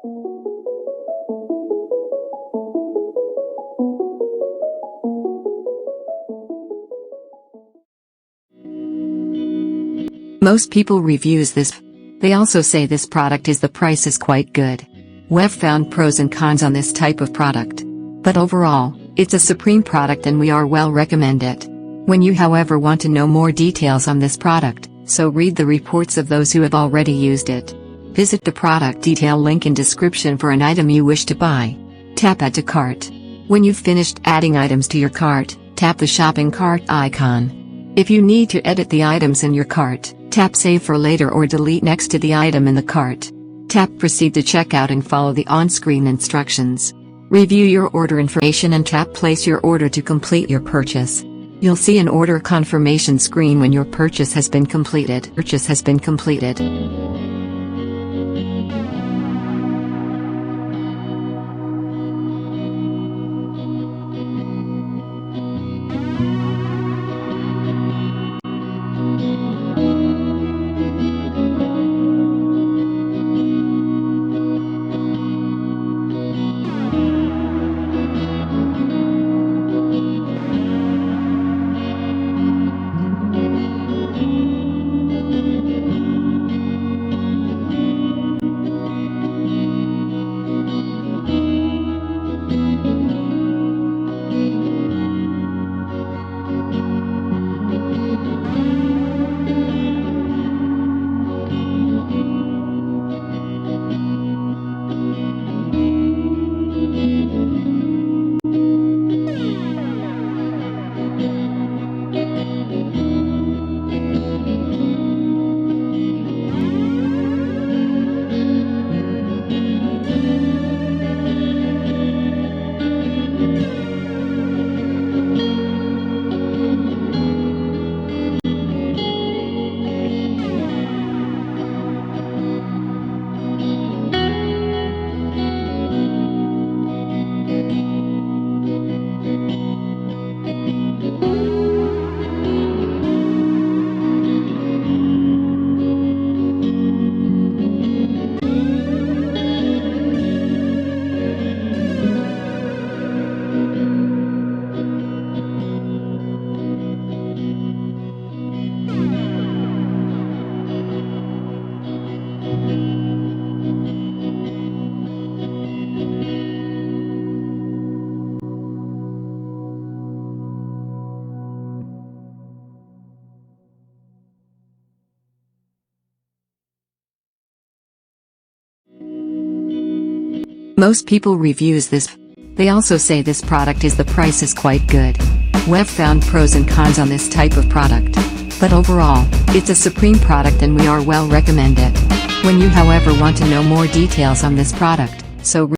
Most people reviews this. They also say this product is the price is quite good. We've found pros and cons on this type of product. But overall, it's a supreme product and we are well recommend it. When you however want to know more details on this product, so read the reports of those who have already used it. Visit the product detail link in description for an item you wish to buy. Tap Add to Cart. When you've finished adding items to your cart, tap the shopping cart icon. If you need to edit the items in your cart, tap Save for later or delete next to the item in the cart. Tap Proceed to checkout and follow the on-screen instructions. Review your order information and tap Place your order to complete your purchase. You'll see an order confirmation screen when your purchase has been completed. Most people reviews this. They also say this product is the price is quite good. We've found pros and cons on this type of product. But overall, it's a supreme product and we are well recommend it. When you however want to know more details on this product, so